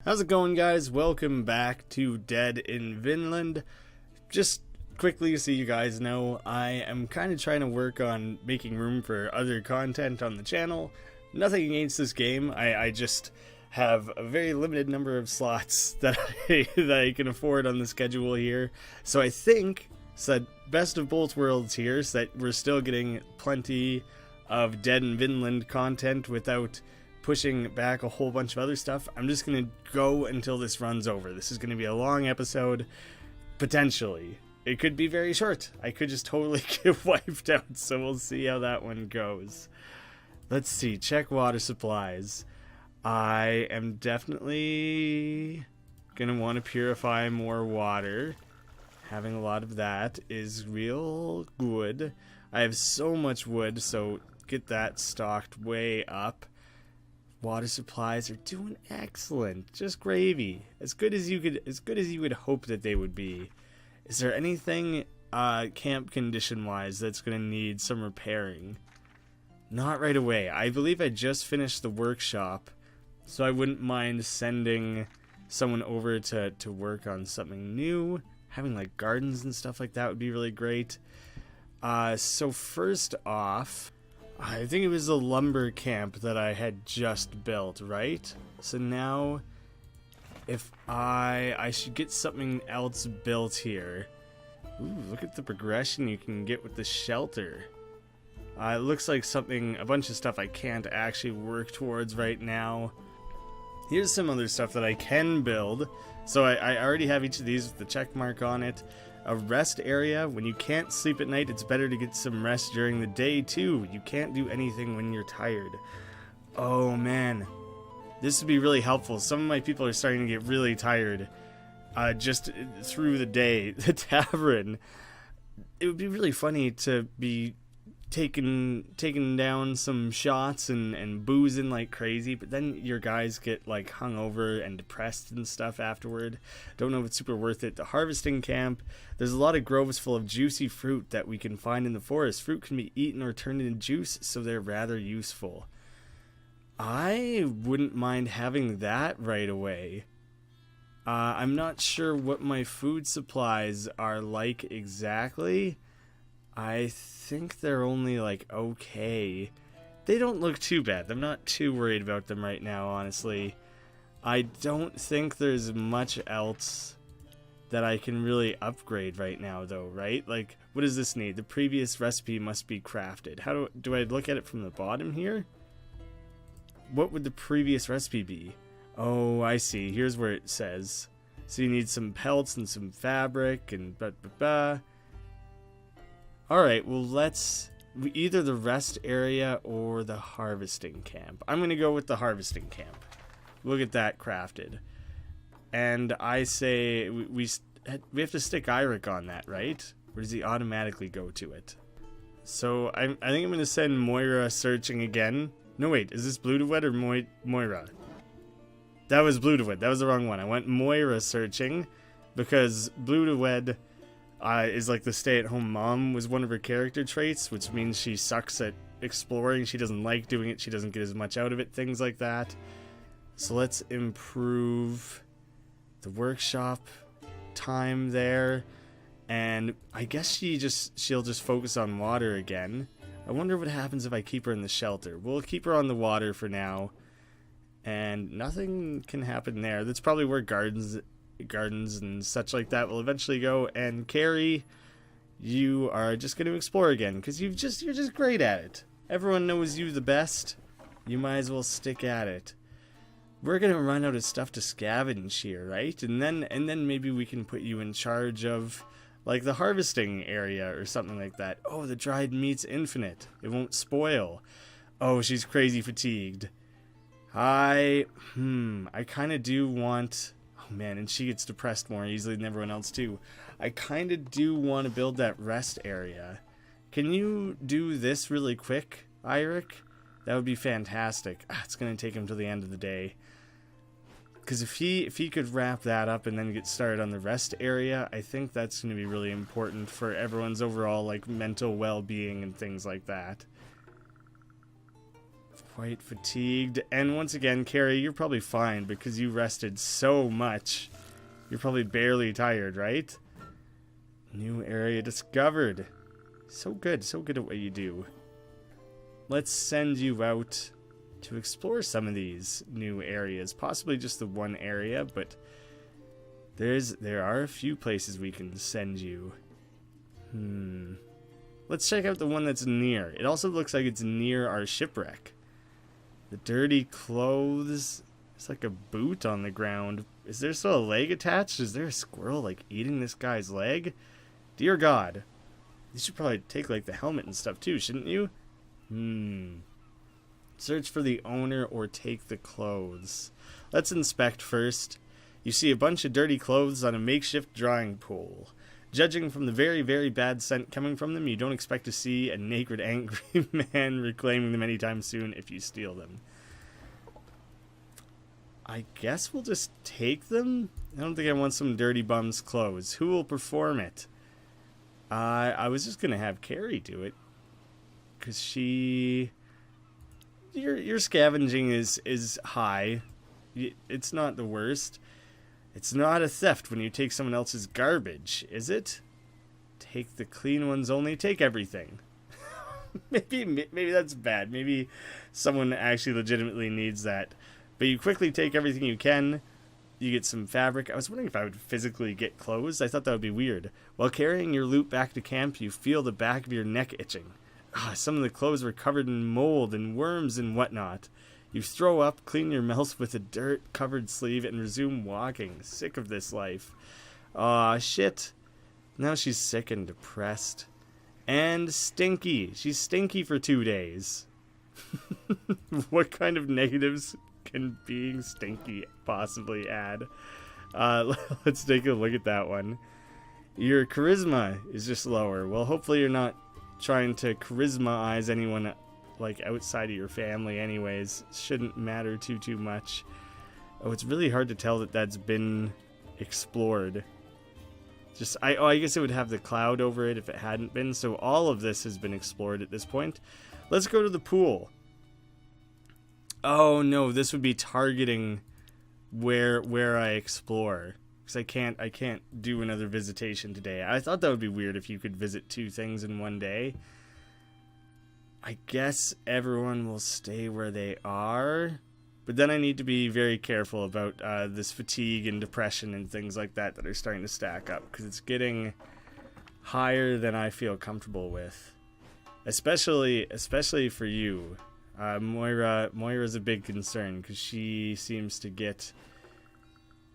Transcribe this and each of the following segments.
How's it going, guys? Welcome back to Dead in Vinland. Just quickly so you guys know, I am kind of trying to work on making room for other content on the channel. Nothing against this game, I just have a very limited number of slots that I can afford on the schedule here. So I think, said best of both worlds here, so that we're still getting plenty of Dead in Vinland content without pushing back a whole bunch of other stuff. I'm just going to go until this runs over. This is going to be a long episode, potentially. It could be very short. I could just totally get wiped out, so we'll see how that one goes. Let's see, check water supplies. I am definitely going to want to purify more water. Having a lot of that is real good. I have so much wood, so get that stocked way up. Water supplies are doing excellent. Just gravy. As good as you would hope that they would be. Is there anything camp condition wise that's gonna need some repairing? Not right away. I believe I just finished the workshop, so I wouldn't mind sending someone over to work on something new. Having like gardens and stuff like that would be really great. So first off, I think it was the lumber camp that I had just built, right? So now, if I should get something else built here. Ooh, look at the progression you can get with the shelter. It looks like a bunch of stuff I can't actually work towards right now. Here's some other stuff that I can build. So I already have each of these with the check mark on it. A rest area. When you can't sleep at night, it's better to get some rest during the day too. You can't do anything when you're tired. Oh man, this would be really helpful. Some of my people are starting to get really tired just through the day. The tavern. It would be really funny to be taking down some shots and boozing like crazy, but then your guys get like hungover and depressed and stuff afterward. Don't know if it's super worth it. The harvesting camp, there's a lot of groves full of juicy fruit that we can find in the forest. Fruit can be eaten or turned into juice, so they're rather useful. I wouldn't mind having that right away. I'm not sure what my food supplies are like exactly. I think they're only like okay. They don't look too bad. I'm not too worried about them right now, honestly. I don't think there's much else that I can really upgrade right now though, right? Like, what does this need? The previous recipe must be crafted. How do I look at it from the bottom here? What would the previous recipe be? Oh, I see. Here's where it says. So you need some pelts and some fabric and Alright, well let's either the rest area or the harvesting camp. I'm going to go with the harvesting camp. We'll get that crafted. And I say we have to stick Eirik on that, right? Or does he automatically go to it? So I think I'm going to send Moira searching again. No wait, is this Blue-to-Wed or Moira? That was Blue-to-Wed. That was the wrong one. I went Moira searching because Blue-to-Wed is like the stay-at-home mom was one of her character traits, which means she sucks at exploring. She doesn't like doing it. She doesn't get as much out of it. Things like that. So let's improve the workshop time there. And I guess she'll just focus on water again. I wonder what happens if I keep her in the shelter. We'll keep her on the water for now. And nothing can happen there. That's probably where gardens and such like that will eventually go. And Carrie, you are just going to explore again because you're just great at it. Everyone knows you the best. You might as well stick at it. We're going to run out of stuff to scavenge here, right? And then maybe we can put you in charge of like the harvesting area or something like that. Oh, the dried meat's infinite. It won't spoil. Oh, she's crazy fatigued. I kind of do want... Oh man, and she gets depressed more easily than everyone else too. I kind of do want to build that rest area. Can you do this really quick, Eirik? That would be fantastic. It's going to take him till the end of the day. Because if he could wrap that up and then get started on the rest area, I think that's going to be really important for everyone's overall like mental well-being and things like that. quite fatigued. And once again, Carrie, you're probably fine because you rested so much. You're probably barely tired, right? New area discovered. So good at what you do. Let's send you out to explore some of these new areas. Possibly just the one area, but there are a few places we can send you. Let's check out the one that's near. It also looks like it's near our shipwreck. The dirty clothes. It's like a boot on the ground. Is there still a leg attached? Is there a squirrel like eating this guy's leg? Dear God. You should probably take like the helmet and stuff too, shouldn't you? Search for the owner or take the clothes. Let's inspect first. You see a bunch of dirty clothes on a makeshift drying pole. Judging from the very, very bad scent coming from them, you don't expect to see a naked, angry man reclaiming them anytime soon if you steal them. I guess we'll just take them? I don't think I want some dirty bum's clothes. Who will perform it? I was just going to have Carrie do it. Because she... Your scavenging is high. It's not the worst. It's not a theft when you take someone else's garbage, is it? Take the clean ones only. Take everything. maybe that's bad. Maybe someone actually legitimately needs that. But you quickly take everything you can. You get some fabric. I was wondering if I would physically get clothes. I thought that would be weird. While carrying your loot back to camp, you feel the back of your neck itching. Some of the clothes were covered in mold and worms and whatnot. You throw up, clean your mouth with a dirt-covered sleeve, and resume walking. Sick of this life. Aw, shit. Now she's sick and depressed. And stinky. She's stinky for 2 days. What kind of negatives can being stinky possibly add? Let's take a look at that one. Your charisma is just lower. Well, hopefully you're not trying to charisma-ize anyone like outside of your family anyways. Shouldn't matter too much. Oh, it's really hard to tell that that's been explored. I guess it would have the cloud over it if it hadn't been. So all of this has been explored at this point. Let's go to the pool. Oh no, this would be targeting where I explore. Because I can't do another visitation today. I thought that would be weird if you could visit 2 things in one day. I guess everyone will stay where they are. But then I need to be very careful about this fatigue and depression and things like that are starting to stack up. Because it's getting higher than I feel comfortable with. Especially for you. Moira's a big concern because she seems to get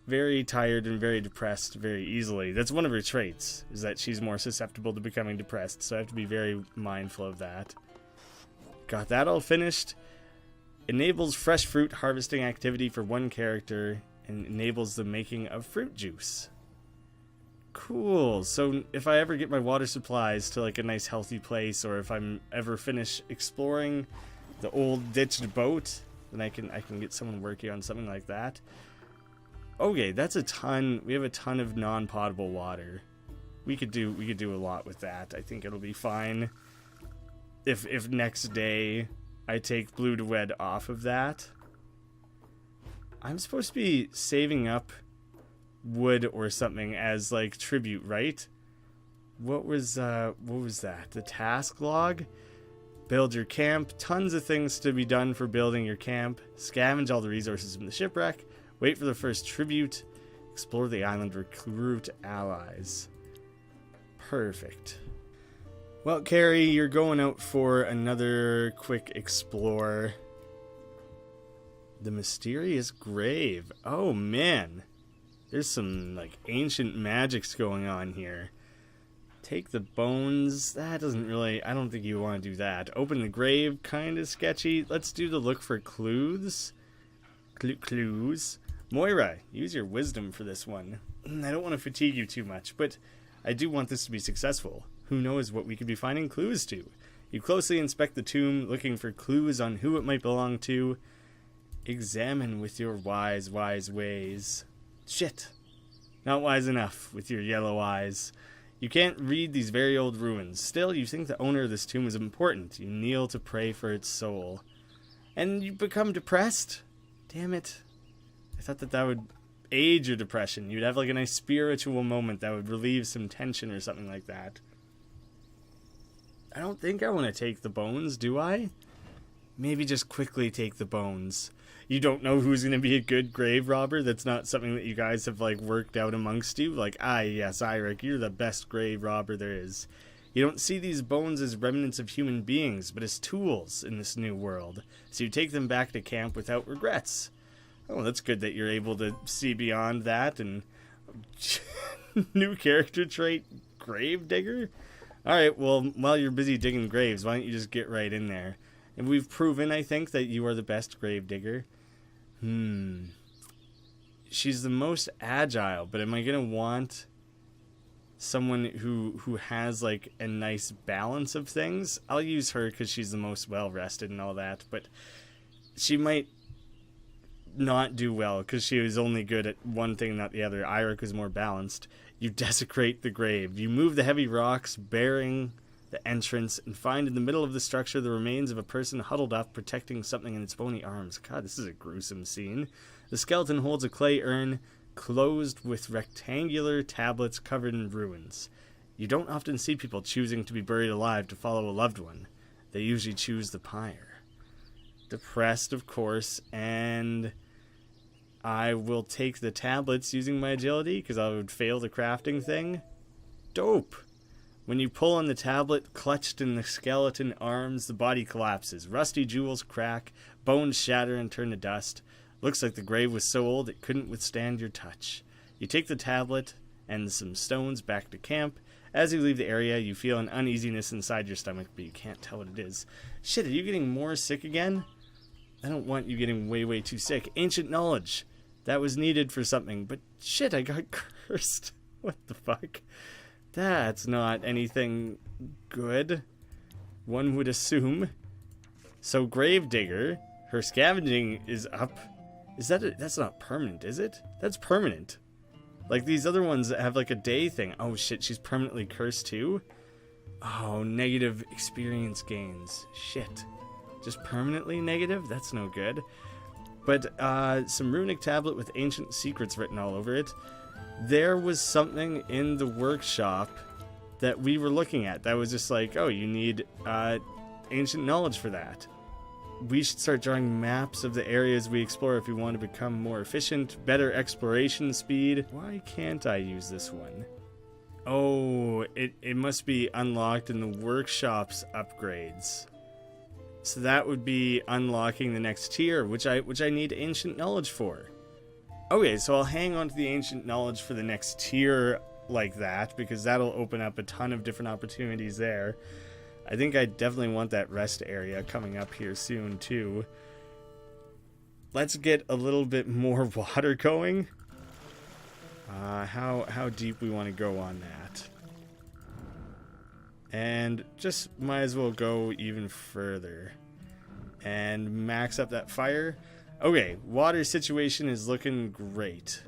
very tired and very depressed very easily. That's one of her traits, is that she's more susceptible to becoming depressed, so I have to be very mindful of that. Got that all finished. Enables fresh fruit harvesting activity for one character and enables the making of fruit juice. Cool. So if I ever get my water supplies to like a nice healthy place, or if I'm ever finish exploring the old ditched boat, then I can get someone working on something like that. Okay, that's a ton. We have a ton of non-potable water. We could do a lot with that. I think it'll be fine. If next day I take Blue to Wed off of that. I'm supposed to be saving up wood or something as like tribute, right? What was that? The task log? Build your camp. Tons of things to be done for building your camp. Scavenge all the resources from the shipwreck. Wait for the first tribute. Explore the island. Recruit allies. Perfect. Well, Carrie, you're going out for another quick explore. The mysterious grave. Oh, man. There's some, like, ancient magics going on here. Take the bones. That doesn't really... I don't think you want to do that. Open the grave. Kind of sketchy. Let's do the look for clues. Clues. Moira, use your wisdom for this one. I don't want to fatigue you too much, but I do want this to be successful. Who knows what we could be finding clues to? You closely inspect the tomb, looking for clues on who it might belong to. Examine with your wise ways. Shit. Not wise enough with your yellow eyes. You can't read these very old ruins. Still, you think the owner of this tomb is important. You kneel to pray for its soul. And you become depressed? Damn it. I thought that would aid your depression. You'd have like a nice spiritual moment that would relieve some tension or something like that. I don't think I want to take the bones, do I? Maybe just quickly take the bones. You don't know who's going to be a good grave robber? That's not something that you guys have like worked out amongst you? Like, yes, Eirik, you're the best grave robber there is. You don't see these bones as remnants of human beings, but as tools in this new world. So you take them back to camp without regrets. Oh, that's good that you're able to see beyond that. And new character trait, grave digger? Alright, well, while you're busy digging graves, why don't you just get right in there? And we've proven, I think, that you are the best grave digger. She's the most agile, but am I going to want someone who has, like, a nice balance of things? I'll use her because she's the most well-rested and all that, but she might not do well because she was only good at one thing, not the other. Eirik was more balanced. You desecrate the grave. You move the heavy rocks bearing the entrance and find in the middle of the structure the remains of a person huddled up, protecting something in its bony arms. God, this is a gruesome scene. The skeleton holds a clay urn closed with rectangular tablets covered in ruins. You don't often see people choosing to be buried alive to follow a loved one. They usually choose the pyre. Depressed, of course, and I will take the tablets using my agility because I would fail the crafting thing. Dope. When you pull on the tablet, clutched in the skeleton arms, the body collapses. Rusty jewels crack, bones shatter and turn to dust. Looks like the grave was so old it couldn't withstand your touch. You take the tablet and some stones back to camp. As you leave the area, you feel an uneasiness inside your stomach, but you can't tell what it is. Shit, are you getting more sick again? I don't want you getting way too sick. Ancient knowledge. That was needed for something, but shit, I got cursed. What the fuck? That's not anything good, one would assume. So Gravedigger, her scavenging is up. Is that that's not permanent, is it? That's permanent. Like these other ones that have like a day thing. Oh shit, she's permanently cursed too? Oh, negative experience gains. Shit. Just permanently negative? That's no good. But some runic tablet with ancient secrets written all over it. There was something in the workshop that we were looking at that was just like, oh, you need ancient knowledge for that. We should start drawing maps of the areas we explore if we want to become more efficient, better exploration speed. Why can't I use this one? Oh, it must be unlocked in the workshop's upgrades. So that would be unlocking the next tier, which I need ancient knowledge for. Okay, so I'll hang on to the ancient knowledge for the next tier like that, because that'll open up a ton of different opportunities there. I think I definitely want that rest area coming up here soon too. Let's get a little bit more water going. How deep we want to go on that. And just might as well go even further and max up that fire. Okay, water situation is looking great.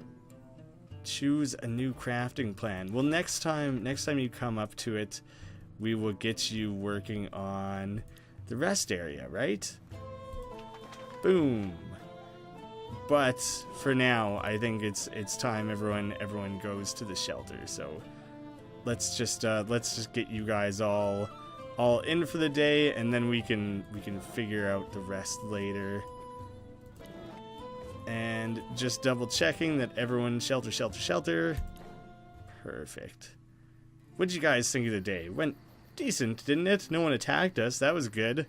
Choose a new crafting plan. Well, next time you come up to it, we will get you working on the rest area, right? Boom. But for now, I think it's time everyone goes to the shelter. So let's just get you guys all in for the day, and then we can figure out the rest later. And just double checking that everyone shelter. Perfect. What did you guys think of the day? Went decent, didn't it? No one attacked us. That was good.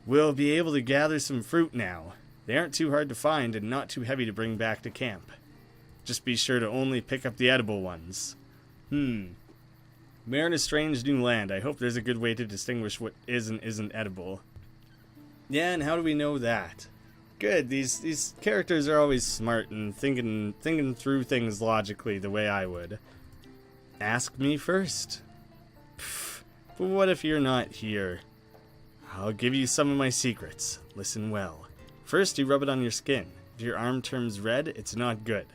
We'll be able to gather some fruit now. They aren't too hard to find and not too heavy to bring back to camp. Just be sure to only pick up the edible ones. We're in a strange new land. I hope there's a good way to distinguish what is and isn't edible. Yeah, and how do we know that? Good. These characters are always smart and thinking through things logically the way I would. Ask me first. But what if you're not here? I'll give you some of my secrets. Listen well. First, you rub it on your skin. If your arm turns red, it's not good.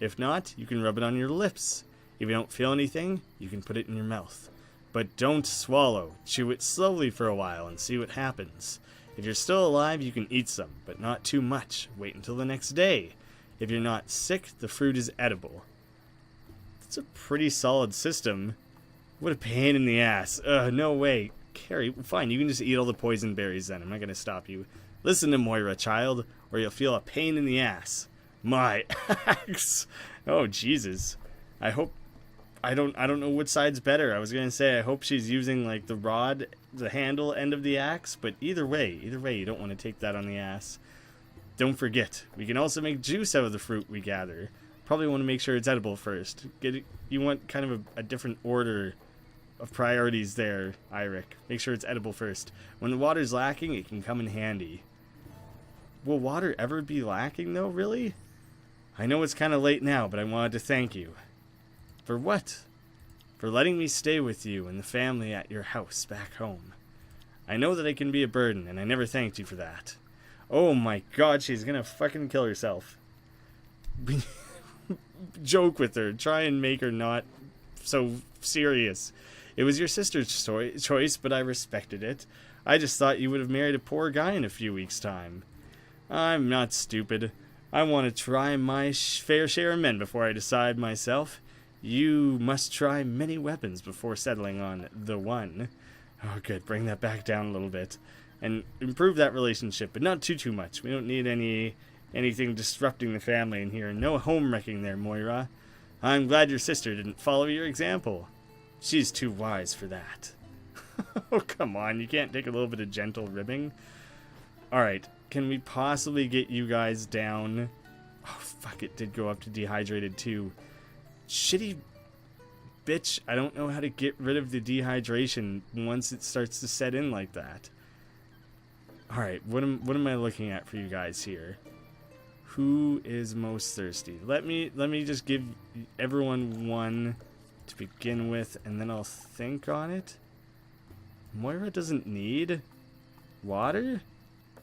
If not, you can rub it on your lips. If you don't feel anything, you can put it in your mouth. But don't swallow. Chew it slowly for a while and see what happens. If you're still alive, you can eat some, but not too much. Wait until the next day. If you're not sick, the fruit is edible. That's a pretty solid system. What a pain in the ass. No way. Carrie, fine, you can just eat all the poison berries then. I'm not going to stop you. Listen to Moira, child, or you'll feel a pain in the ass. My axe. Oh, Jesus. I hope... I don't know which side's better. I was going to say I hope she's using, like, the rod, the handle end of the axe, but either way, you don't want to take that on the ass. Don't forget, we can also make juice out of the fruit we gather. Probably want to make sure it's edible first. You want kind of a different order of priorities there, Eirik. Make sure it's edible first. When the water's lacking, it can come in handy. Will water ever be lacking, though, really? I know it's kind of late now, but I wanted to thank you. For what? For letting me stay with you and the family at your house back home. I know that I can be a burden, and I never thanked you for that. Oh my god, she's gonna fucking kill herself. Joke with her. Try and make her not so serious. It was your sister's choice, but I respected it. I just thought you would have married a poor guy in a few weeks' time. I'm not stupid. I want to try my fair share of men before I decide myself. You must try many weapons before settling on the one. Oh, good. Bring that back down a little bit. And improve that relationship, but not too much. We don't need anything disrupting the family in here. No home wrecking there, Moira. I'm glad your sister didn't follow your example. She's too wise for that. Oh, come on. You can't take a little bit of gentle ribbing? Alright. Can we possibly get you guys down? Oh, fuck. It did go up to dehydrated, too. Shitty bitch. I don't know how to get rid of the dehydration once it starts to set in like that. Alright, what am I looking at for you guys here? Who is most thirsty? Let me just give everyone one to begin with, and then I'll think on it. Moira doesn't need water?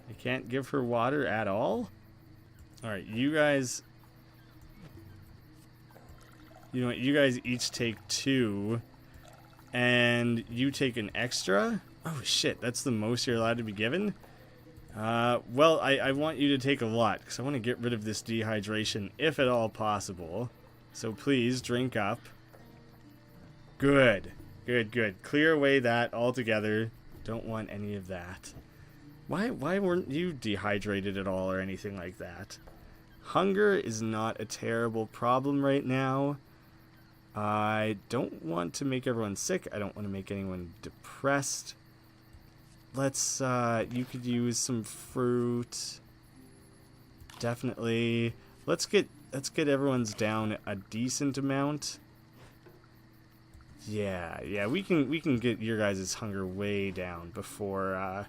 I can't give her water at all? Alright, you guys... You know what, you guys each take 2, and you take an extra? Oh shit, that's the most you're allowed to be given? Well, I want you to take a lot, because I want to get rid of this dehydration, if at all possible. So please, drink up. Good. Good. Clear away that altogether. Don't want any of that. Why weren't you dehydrated at all or anything like that? Hunger is not a terrible problem right now. I don't want to make everyone sick. I don't want to make anyone depressed. Let's, you could use some fruit. Definitely. Let's get everyone's down a decent amount. Yeah, we can get your guys' hunger way down before,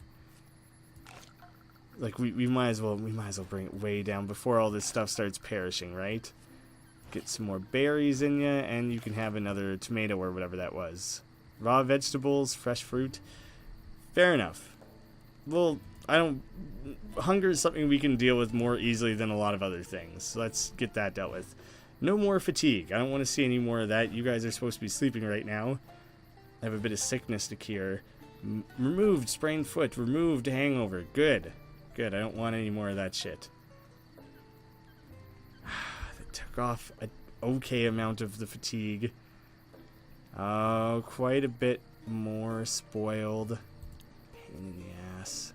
like, we might as well bring it way down before all this stuff starts perishing, right? Get some more berries in you, and you can have another tomato or whatever that was. Raw vegetables, fresh fruit. Fair enough. Well, hunger is something we can deal with more easily than a lot of other things. So let's get that dealt with. No more fatigue. I don't want to see any more of that. You guys are supposed to be sleeping right now. I have a bit of sickness to cure. Removed sprained foot. Removed hangover. Good. I don't want any more of that shit. Took off an okay amount of the fatigue. Quite a bit more spoiled. Pain in the ass.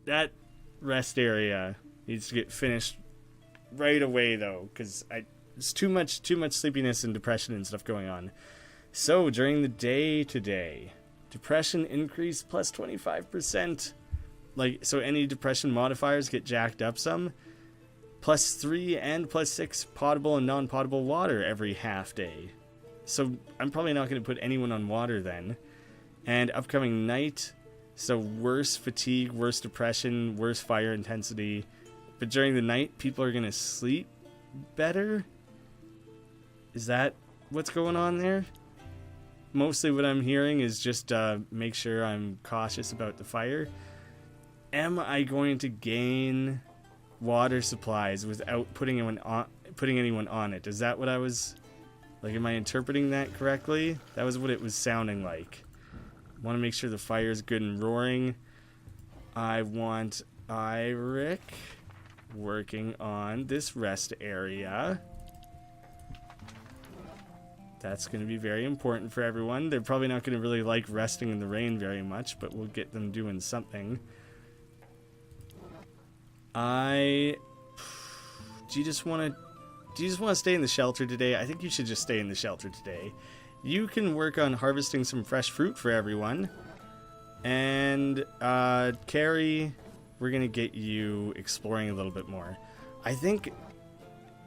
That rest area needs to get finished right away, though, because it's too much sleepiness and depression and stuff going on. So during the day today, depression increased plus 25%. Like, so any depression modifiers get jacked up some. +3 and +6 potable and non-potable water every half day. So I'm probably not going to put anyone on water then. And upcoming night, so worse fatigue, worse depression, worse fire intensity. But during the night, people are going to sleep better? Is that what's going on there? Mostly what I'm hearing is just make sure I'm cautious about the fire. Am I going to gain water supplies without putting anyone on it? Is that what I was... Like, am I interpreting that correctly? That was what it was sounding like. Want to make sure the fire is good and roaring. I want Eirik working on this rest area. That's going to be very important for everyone. They're probably not going to really like resting in the rain very much, but we'll get them doing something. Do you just want to stay in the shelter today? I think you should just stay in the shelter today. You can work on harvesting some fresh fruit for everyone. And Carrie, we're going to get you exploring a little bit more. I think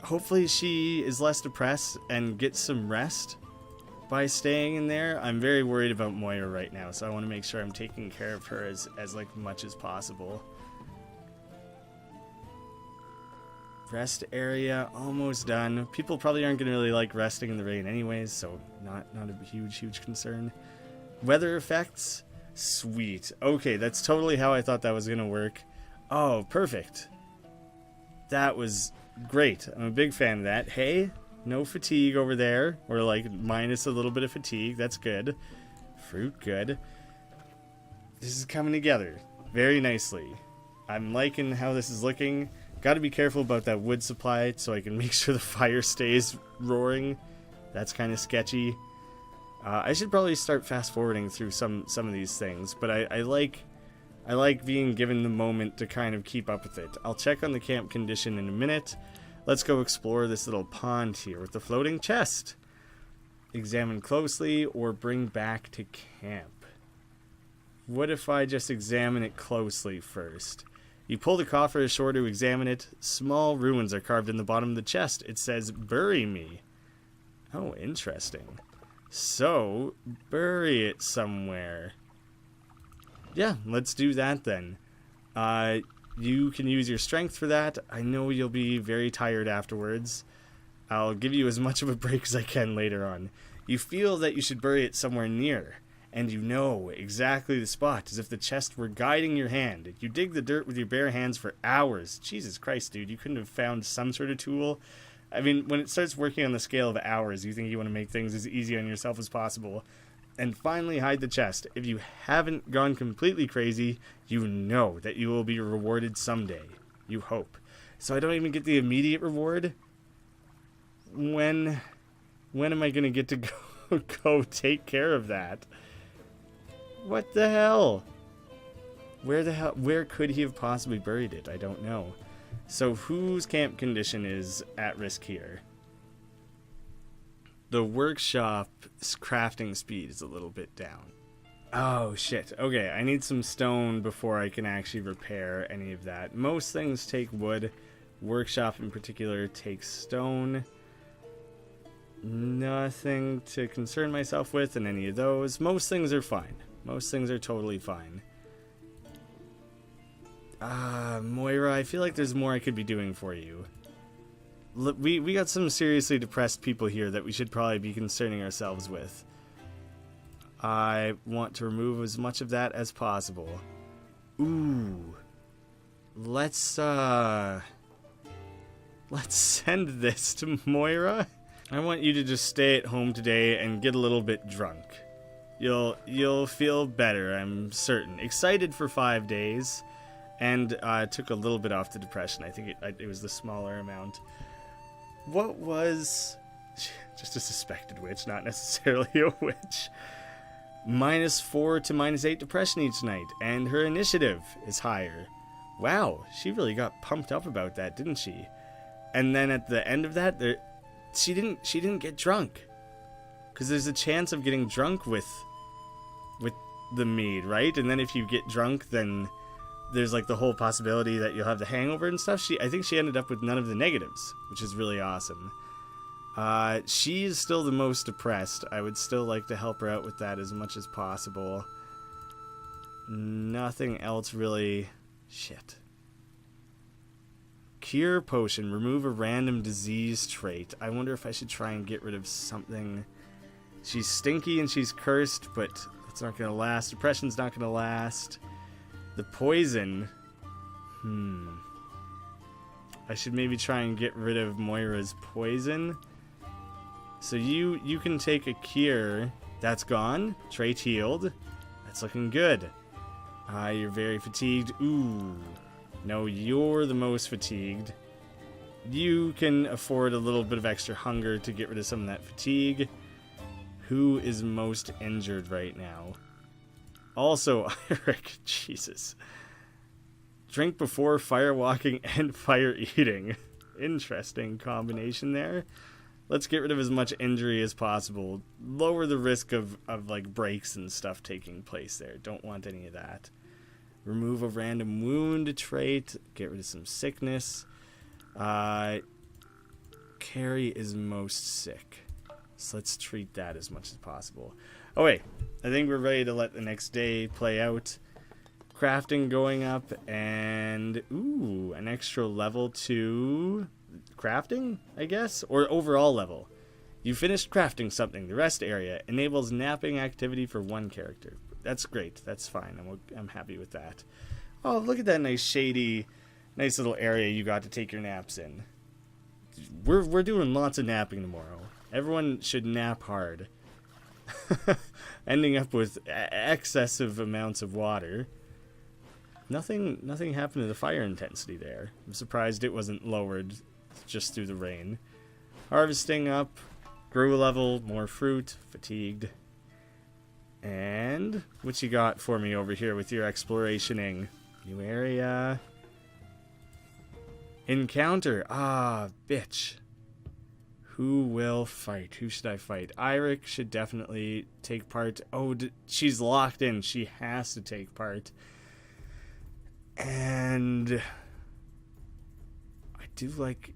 hopefully she is less depressed and gets some rest by staying in there. I'm very worried about Moira right now, so I want to make sure I'm taking care of her as like much as possible. Rest area almost done. People probably aren't going to really like resting in the rain anyways, so not a huge concern. Weather effects, sweet. Okay, that's totally how I thought that was going to work. Oh, perfect. That was great. I'm a big fan of that. Hey, no fatigue over there, or like minus a little bit of fatigue. That's good. Fruit, good. This is coming together very nicely. I'm liking how this is looking. Got to be careful about that wood supply so I can make sure the fire stays roaring. That's kind of sketchy. I should probably start fast forwarding through some of these things, but I like being given the moment to kind of keep up with it. I'll check on the camp condition in a minute. Let's go explore this little pond here with the floating chest. Examine closely or bring back to camp. What if I just examine it closely first? You pull the coffer ashore to examine it. Small ruins are carved in the bottom of the chest. It says, "Bury me." Oh, interesting. So, bury it somewhere. Yeah, let's do that then. You can use your strength for that. I know you'll be very tired afterwards. I'll give you as much of a break as I can later on. You feel that you should bury it somewhere near, and you know exactly the spot, as if the chest were guiding your hand. You dig the dirt with your bare hands for hours. Jesus Christ, dude, you couldn't have found some sort of tool? I mean, when it starts working on the scale of hours, you think you want to make things as easy on yourself as possible. And finally hide the chest. If you haven't gone completely crazy, you know that you will be rewarded someday. You hope. So I don't even get the immediate reward? When am I going to get to go take care of that? What the hell? Where could he have possibly buried it? I don't know. So whose camp condition is at risk here? The workshop's crafting speed is a little bit down. Oh, shit. Okay, I need some stone before I can actually repair any of that. Most things take wood. Workshop in particular takes stone. Nothing to concern myself with in any of those. Most things are fine. Most things are totally fine. Moira, I feel like there's more I could be doing for you. We got some seriously depressed people here that we should probably be concerning ourselves with. I want to remove as much of that as possible. Ooh. Let's send this to Moira. I want you to just stay at home today and get a little bit drunk. You'll feel better, I'm certain. Excited for 5 days, and took a little bit off the depression. I think it was the smaller amount. What was... just a suspected witch, not necessarily a witch. -4 to -8 depression each night, and her initiative is higher. Wow, she really got pumped up about that, didn't she? And then at the end of that, she didn't get drunk, because there's a chance of getting drunk with the mead, right? And then if you get drunk, then there's like the whole possibility that you'll have the hangover and stuff. I think she ended up with none of the negatives, which is really awesome. She is still the most depressed. I would still like to help her out with that as much as possible. Nothing else really. Shit. Cure potion. Remove a random disease trait. I wonder if I should try and get rid of something. She's stinky and she's cursed, but it's not going to last. Depression's not going to last. The poison. I should maybe try and get rid of Moira's poison. So you can take a cure. That's gone. Trait healed. That's looking good. You're very fatigued. Ooh. No, you're the most fatigued. You can afford a little bit of extra hunger to get rid of some of that fatigue. Who is most injured right now? Also, Eric, Jesus. Drink before fire walking and fire eating. Interesting combination there. Let's get rid of as much injury as possible. Lower the risk of like breaks and stuff taking place there. Don't want any of that. Remove a random wound trait. Get rid of some sickness. Carrie is most sick. So let's treat that as much as possible. Oh wait, I think we're ready to let the next day play out. Crafting going up, and ooh, an extra level to crafting, I guess, or overall level. You finished crafting something. The rest area enables napping activity for one character. That's great. That's fine. I'm happy with that. Oh, look at that nice shady, nice little area you got to take your naps in. We're doing lots of napping tomorrow. Everyone should nap hard. Ending up with excessive amounts of water. Nothing happened to the fire intensity there. I'm surprised it wasn't lowered just through the rain. Harvesting up. Grew level. More fruit. Fatigued. And what you got for me over here with your explorationing? New area. Encounter. Ah, bitch. Who will fight? Who should I fight? Eirik should definitely take part. Oh, she's locked in. She has to take part. And I do like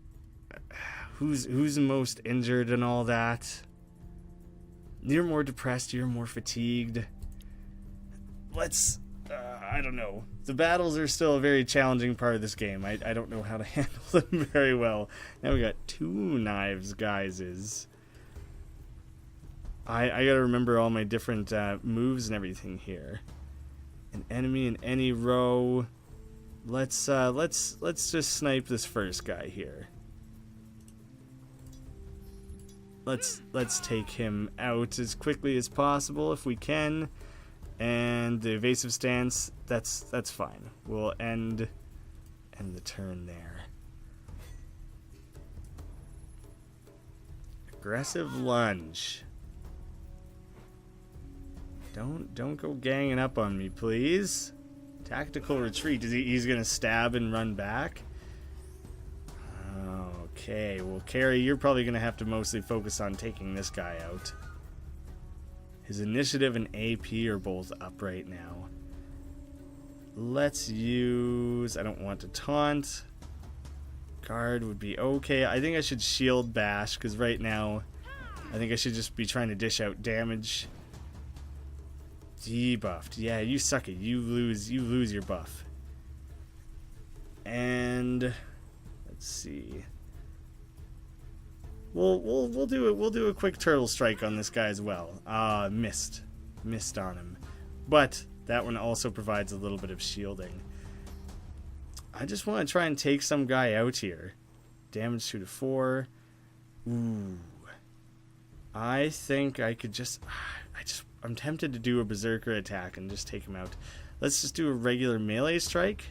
who's the most injured and all that. You're more depressed. You're more fatigued. Let's. I don't know. The battles are still a very challenging part of this game. I don't know how to handle them very well. Now we got 2 knives, guys. I gotta remember all my different moves and everything here. An enemy in any row. Let's just snipe this first guy here. Let's take him out as quickly as possible if we can. And the evasive stance, that's fine. We'll end the turn there. Aggressive lunge. Don't go ganging up on me, please. Tactical retreat. He's gonna stab and run back? Okay, well, Carrie, you're probably gonna have to mostly focus on taking this guy out. His initiative and AP are both up right now. Let's use... I don't want to taunt. Guard would be okay. I think I should shield bash, because right now I think I should just be trying to dish out damage. Debuffed. Yeah, you suck it. You lose your buff. And let's see. We'll do a quick turtle strike on this guy as well. Missed on him. But that one also provides a little bit of shielding. I just want to try and take some guy out here. Damage 2 to 4. Ooh. I think I could just I'm tempted to do a berserker attack and just take him out. Let's just do a regular melee strike.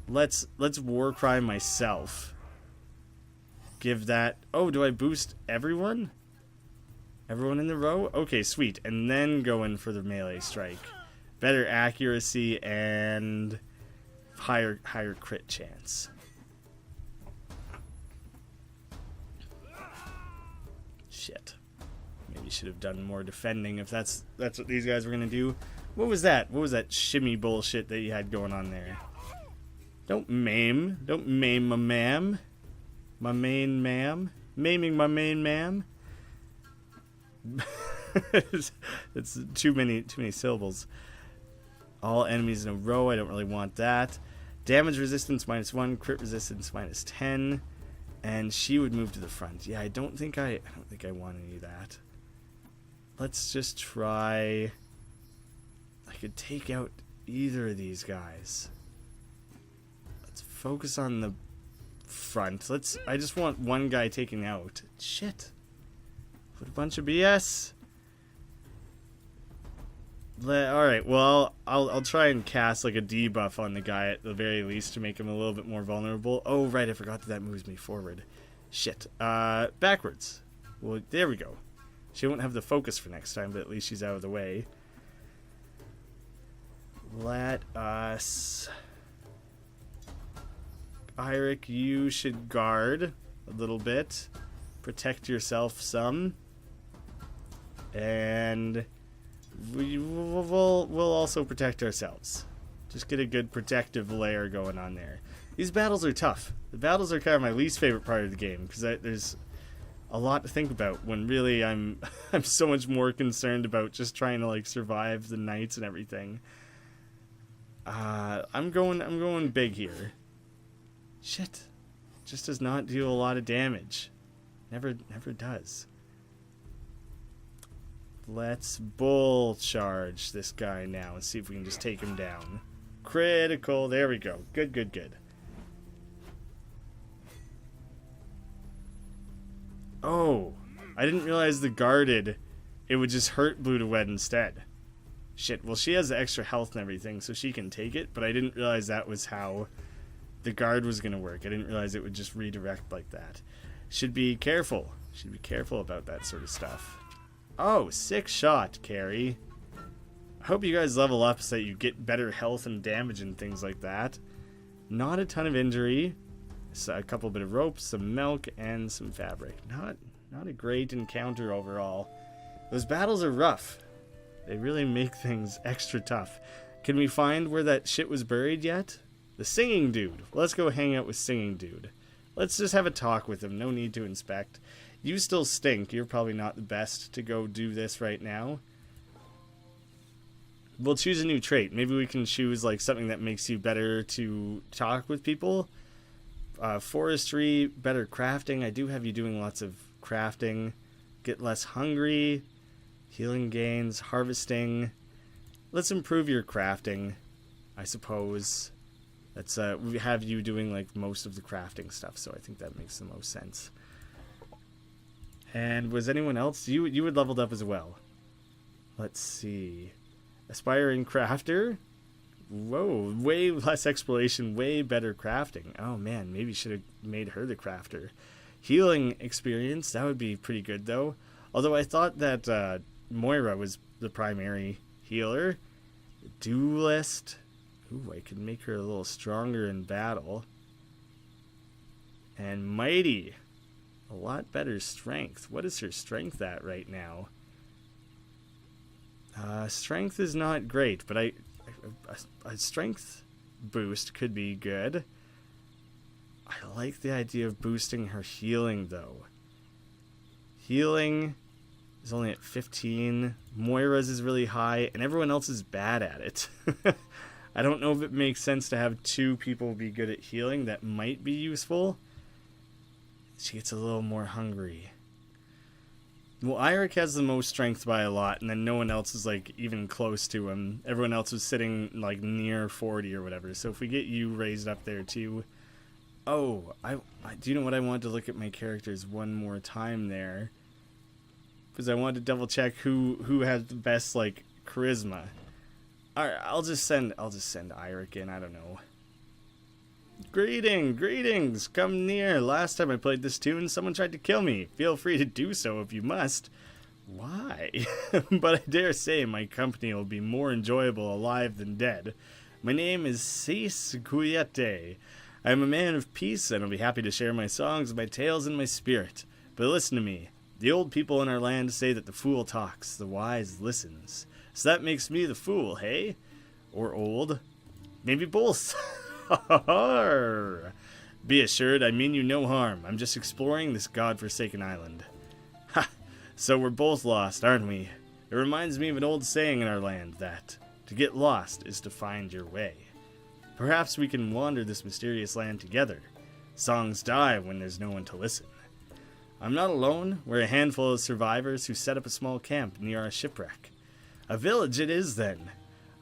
Let's Warcry myself. Give that... Oh, do I boost everyone? Everyone in the row? Okay, sweet. And then go in for the melee strike. Better accuracy and higher crit chance. Shit. Maybe should have done more defending if that's what these guys were gonna do. What was that? What was that shimmy bullshit that you had going on there? Don't maim my ma'am. My main ma'am. Maiming my main ma'am. It's too many syllables. All enemies in a row. I don't really want that. Damage resistance -1, crit resistance -10, and she would move to the front. Yeah, I don't think I want any of that. Let's just try. I could take out either of these guys. Let's focus on the front. I just want one guy taken out. Shit. What a bunch of BS. Alright, well, I'll try and cast like a debuff on the guy at the very least to make him a little bit more vulnerable. Oh, right, I forgot that moves me forward. Shit. Backwards. Well, there we go. She won't have the focus for next time, but at least she's out of the way. Let us... Eirik, you should guard a little bit. Protect yourself some. And we'll also protect ourselves. Just get a good protective layer going on there. These battles are tough. The battles are kind of my least favorite part of the game, because there's a lot to think about when really I'm so much more concerned about just trying to like survive the nights and everything. I'm going big here. Shit. Just does not do a lot of damage. Never does. Let's bull charge this guy now and see if we can just take him down. Critical. There we go. Good. Oh, I didn't realize the guarded, it would just hurt Blue to Wed instead. Shit, well she has the extra health and everything, so she can take it, but I didn't realize that was how the guard was going to work. I didn't realize it would just redirect like that. Should be careful. Should be careful about that sort of stuff. Oh, 6 shot, Carrie. I hope you guys level up so that you get better health and damage and things like that. Not a ton of injury. So a couple bit of rope, some milk, and some fabric. Not a great encounter overall. Those battles are rough. They really make things extra tough. Can we find where that shit was buried yet? The singing dude. Let's go hang out with singing dude. Let's just have a talk with him. No need to inspect. You still stink. You're probably not the best to go do this right now. We'll choose a new trait. Maybe we can choose like something that makes you better to talk with people. Forestry, better crafting. I do have you doing lots of crafting. Get less hungry. Healing gains. Harvesting. Let's improve your crafting, I suppose. Let's we have you doing like most of the crafting stuff, so I think that makes the most sense. And was anyone else? You had leveled up as well. Let's see. Aspiring crafter. Whoa, way less exploration, way better crafting. Oh man, maybe should have made her the crafter. Healing experience, that would be pretty good though. Although I thought that Moira was the primary healer. Duelist. Ooh, I could make her a little stronger in battle. And mighty. A lot better strength. What is her strength at right now? Strength is not great, but a strength boost could be good. I like the idea of boosting her healing, though. Healing is only at 15. Moira's is really high, and everyone else is bad at it. I don't know if it makes sense to have 2 people be good at healing. That might be useful. She gets a little more hungry. Well, Eirik has the most strength by a lot, and then no one else is like even close to him. Everyone else is sitting like near 40 or whatever. So if we get you raised up there too. Oh, I do you know what? I wanted to look at my characters one more time there, because I wanted to double check who has the best like charisma. All right, I'll just send Eirik in. I don't know. Greetings, come near. Last time I played this tune, someone tried to kill me. Feel free to do so if you must. Why? But I dare say my company will be more enjoyable alive than dead. My name is Cisse. I am a man of peace, and I'll be happy to share my songs, my tales, and my spirit. But listen to me. The old people in our land say that the fool talks, the wise listens. So that makes me the fool, hey? Or old? Maybe both. Be assured, I mean you no harm. I'm just exploring this godforsaken island. Ha! So we're both lost, aren't we? It reminds me of an old saying in our land that to get lost is to find your way. Perhaps we can wander this mysterious land together. Songs die when there's no one to listen. I'm not alone. We're a handful of survivors who set up a small camp near our shipwreck. A village it is, then.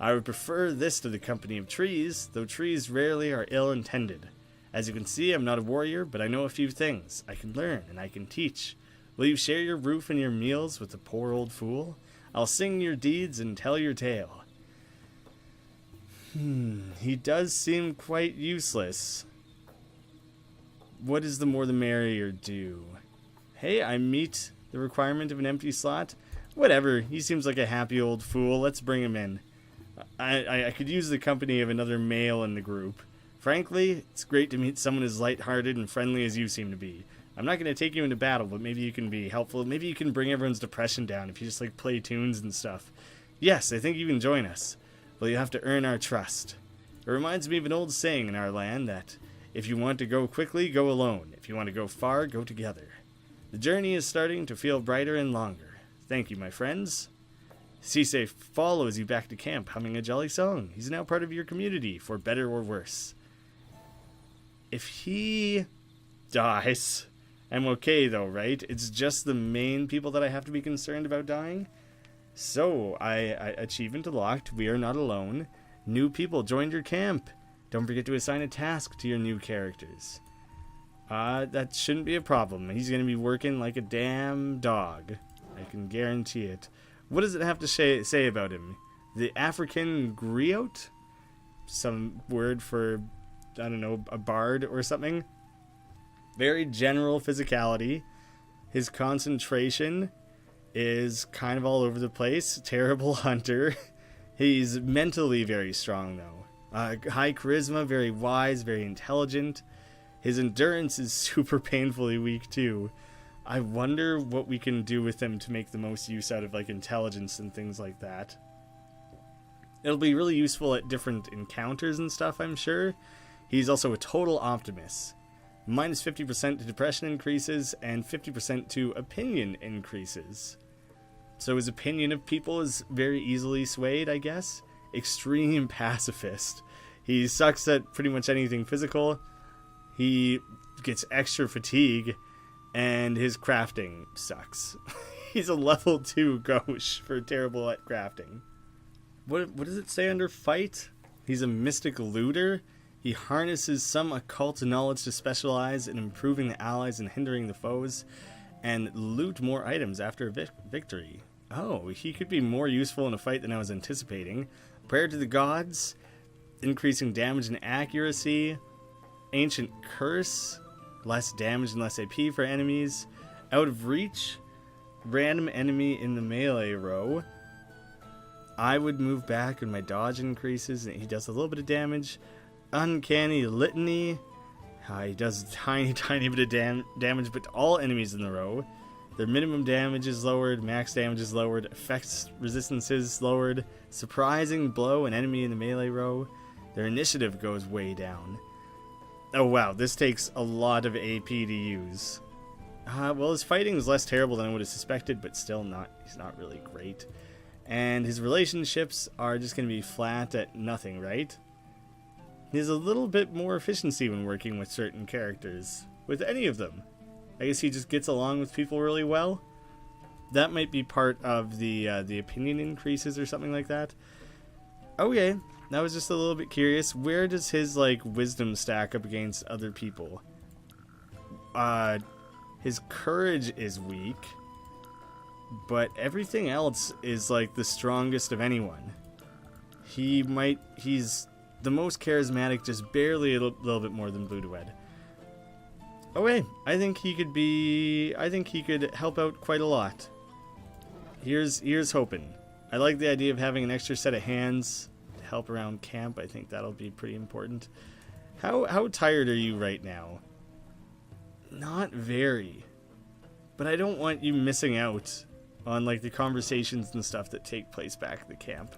I would prefer this to the company of trees, though trees rarely are ill-intended. As you can see, I'm not a warrior, but I know a few things. I can learn, and I can teach. Will you share your roof and your meals with the poor old fool? I'll sing your deeds and tell your tale. He does seem quite useless. What is the more the merrier do? Hey, I meet the requirement of an empty slot. Whatever, he seems like a happy old fool. Let's bring him in. I could use the company of another male in the group. Frankly, it's great to meet someone as lighthearted and friendly as you seem to be. I'm not going to take you into battle, but maybe you can be helpful. Maybe you can bring everyone's depression down if you just like play tunes and stuff. Yes, I think you can join us. Well, you have to earn our trust. It reminds me of an old saying in our land that if you want to go quickly, go alone. If you want to go far, go together. The journey is starting to feel brighter and longer. Thank you, my friends. Cisse follows you back to camp, humming a jolly song. He's now part of your community, for better or worse. If he dies, I'm okay though, right? It's just the main people that I have to be concerned about dying. So, achievement unlocked. We are not alone. New people joined your camp. Don't forget to assign a task to your new characters. That shouldn't be a problem. He's going to be working like a damn dog. I can guarantee it. What does it have to say about him? The African griot? Some word for, I don't know, a bard or something? Very general physicality. His concentration is kind of all over the place. Terrible hunter. He's mentally very strong, though. High charisma, very wise, very intelligent. His endurance is super painfully weak, too. I wonder what we can do with him to make the most use out of, like, intelligence and things like that. It'll be really useful at different encounters and stuff, I'm sure. He's also a total optimist. Minus 50% to depression increases, and 50% to opinion increases. So his opinion of people is very easily swayed, I guess. Extreme pacifist. He sucks at pretty much anything physical. He gets extra fatigue, and his crafting sucks. He's a level 2 gauche for terrible at crafting. What does it say under fight? He's a mystic looter. He harnesses some occult knowledge to specialize in improving the allies and hindering the foes, and loot more items after a victory. Oh, he could be more useful in a fight than I was anticipating. Prayer to the gods, increasing damage and accuracy, ancient curse, less damage and less AP for enemies, out of reach, random enemy in the melee row. I would move back and my dodge increases, and he does a little bit of damage. Uncanny litany. He does tiny bit of damage, but to all enemies in the row. Their minimum damage is lowered, max damage is lowered, effects resistance is lowered, surprising blow an enemy in the melee row. Their initiative goes way down. Oh wow, this takes a lot of AP to use. Well, his fighting is less terrible than I would have suspected, but still he's not really great. And his relationships are just going to be flat at nothing, right? He has a little bit more efficiency when working with certain characters. With any of them. I guess he just gets along with people really well. That might be part of the opinion increases or something like that. Okay, I was just a little bit curious. Where does his, like, wisdom stack up against other people? His courage is weak. But everything else is, like, the strongest of anyone. He's the most charismatic, just barely a little bit more than Blue Duet. Okay, I think he could help out quite a lot. Here's hoping. I like the idea of having an extra set of hands to help around camp. I think that'll be pretty important. How tired are you right now? Not very. But I don't want you missing out on, like, the conversations and stuff that take place back at the camp.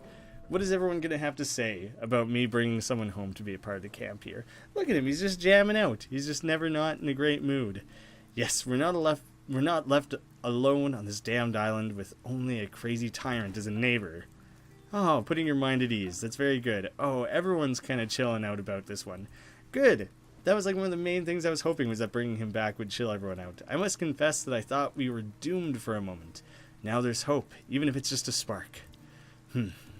What is everyone going to have to say about me bringing someone home to be a part of the camp here? Look at him, he's just jamming out. He's just never not in a great mood. Yes, we're not left alone on this damned island with only a crazy tyrant as a neighbor. Oh, putting your mind at ease. That's very good. Oh, everyone's kind of chilling out about this one. Good. That was like one of the main things I was hoping, was that bringing him back would chill everyone out. I must confess that I thought we were doomed for a moment. Now there's hope, even if it's just a spark.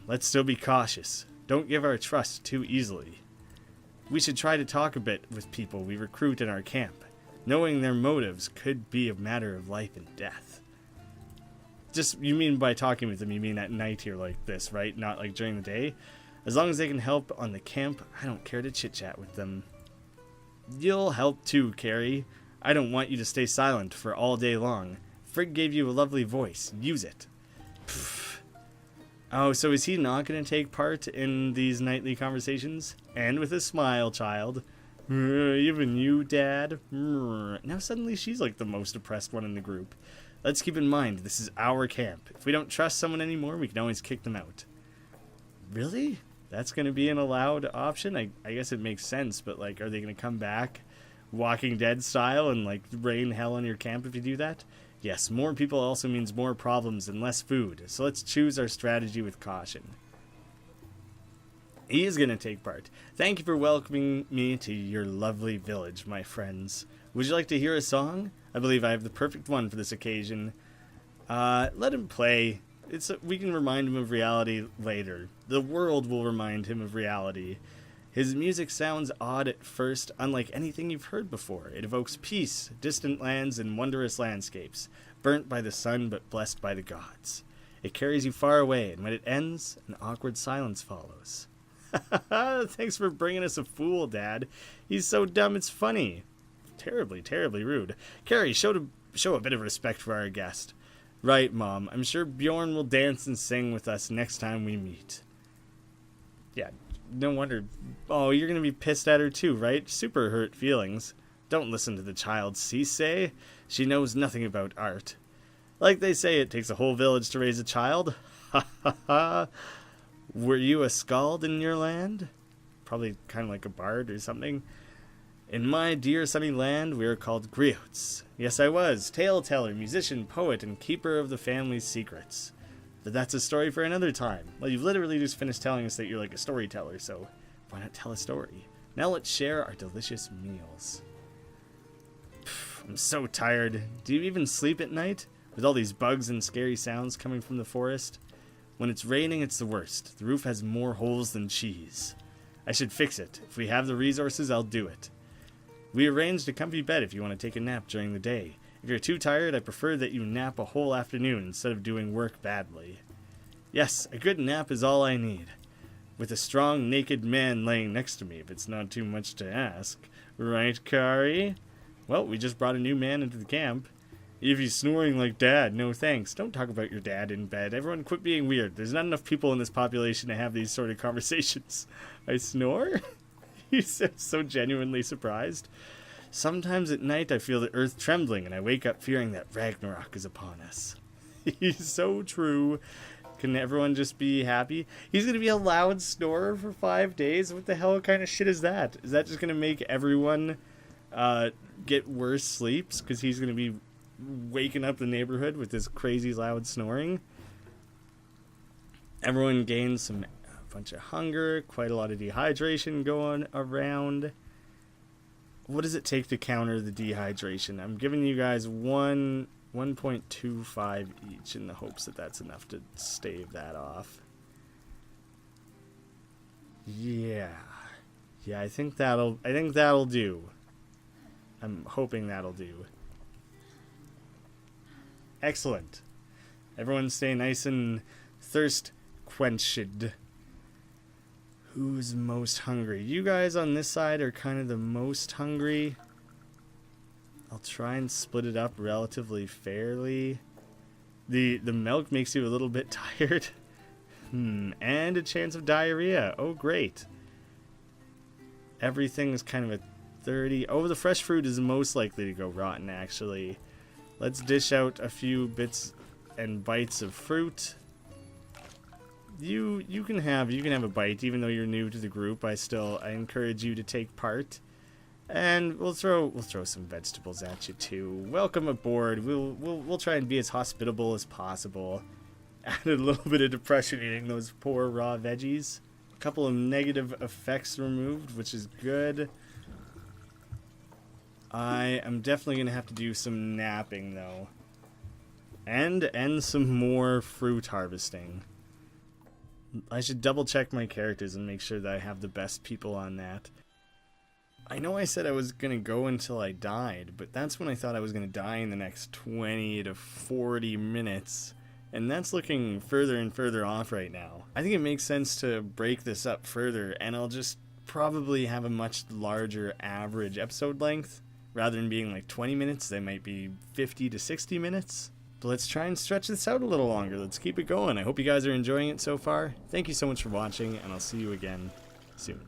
Let's still be cautious. Don't give our trust too easily. We should try to talk a bit with people we recruit in our camp. Knowing their motives could be a matter of life and death. just, you mean by talking with them, you mean at night here like this, right? Not like during the day? As long as they can help on the camp, I don't care to chit-chat with them. You'll help too, Carrie. I don't want you to stay silent for all day long. Frigg gave you a lovely voice. Use it. Pfft. Oh, so is he not going to take part in these nightly conversations? And with a smile, child. Even you, Dad? Now suddenly she's like the most depressed one in the group. Let's keep in mind, this is our camp. If we don't trust someone anymore, we can always kick them out. Really? That's going to be an allowed option? I guess it makes sense, but like, are they going to come back Walking Dead style and like rain hell on your camp if you do that? Yes, more people also means more problems and less food, so let's choose our strategy with caution. He is going to take part. Thank you for welcoming me to your lovely village, my friends. Would you like to hear a song? I believe I have the perfect one for this occasion. Let him play. We can remind him of reality later. The world will remind him of reality. His music sounds odd at first, unlike anything you've heard before. It evokes peace, distant lands, and wondrous landscapes, burnt by the sun but blessed by the gods. It carries you far away, and when it ends, an awkward silence follows. Thanks for bringing us a fool, Dad. He's so dumb it's funny. Terribly, terribly rude. Carrie, show a bit of respect for our guest. Right, Mom. I'm sure Bjorn will dance and sing with us next time we meet. Yeah, no wonder. Oh, you're going to be pissed at her too, right? Super hurt feelings. Don't listen to the child, Cisse. She knows nothing about art. Like they say, it takes a whole village to raise a child. Ha ha ha. Were you a skald in your land? Probably kind of like a bard or something. In my dear sunny land, we are called griots. Yes, I was. Tale-teller, musician, poet, and keeper of the family's secrets. But that's a story for another time. Well, you've literally just finished telling us that you're like a storyteller, so why not tell a story? Now let's share our delicious meals. I'm so tired. Do you even sleep at night? With all these bugs and scary sounds coming from the forest? When it's raining, it's the worst. The roof has more holes than cheese. I should fix it. If we have the resources, I'll do it. We arranged a comfy bed if you want to take a nap during the day. If you're too tired, I prefer that you nap a whole afternoon instead of doing work badly. Yes, a good nap is all I need. With a strong, naked man laying next to me, if it's not too much to ask. Right, Kari? Well, we just brought a new man into the camp. If he's snoring like Dad, no thanks. Don't talk about your dad in bed. Everyone quit being weird. There's not enough people in this population to have these sort of conversations. I snore? He's so genuinely surprised. Sometimes at night I feel the earth trembling and I wake up fearing that Ragnarok is upon us. He's so true. Can everyone just be happy? He's going to be a loud snorer for 5 days? What the hell kind of shit is that? Is that just going to make everyone get worse sleeps because he's going to be waking up the neighborhood with this crazy loud snoring? Everyone gains a bunch of hunger, quite a lot of dehydration going around. What does it take to counter the dehydration? I'm giving you guys 1.25 each in the hopes that that's enough to stave that off. Yeah, I think that'll do. I'm hoping that'll do. Excellent. Everyone stay nice and thirst quenched. Who's most hungry? You guys on this side are kind of the most hungry. I'll try and split it up relatively fairly. The milk makes you a little bit tired. And a chance of diarrhea. Oh, great. Everything's kind of a 30. Oh, the fresh fruit is most likely to go rotten, actually. Let's dish out a few bits and bites of fruit. You can have a bite, even though you're new to the group. I encourage you to take part. And we'll throw some vegetables at you too. Welcome aboard. We'll try and be as hospitable as possible. Added a little bit of depression eating those poor raw veggies. A couple of negative effects removed, which is good. I am definitely going to have to do some napping, though. And some more fruit harvesting. I should double check my characters and make sure that I have the best people on that. I know I said I was going to go until I died, but that's when I thought I was going to die in the next 20 to 40 minutes. and that's looking further and further off right now. I think it makes sense to break this up further, and I'll just probably have a much larger average episode length. Rather than being like 20 minutes, they might be 50 to 60 minutes. But let's try and stretch this out a little longer. Let's keep it going. I hope you guys are enjoying it so far. Thank you so much for watching, and I'll see you again soon.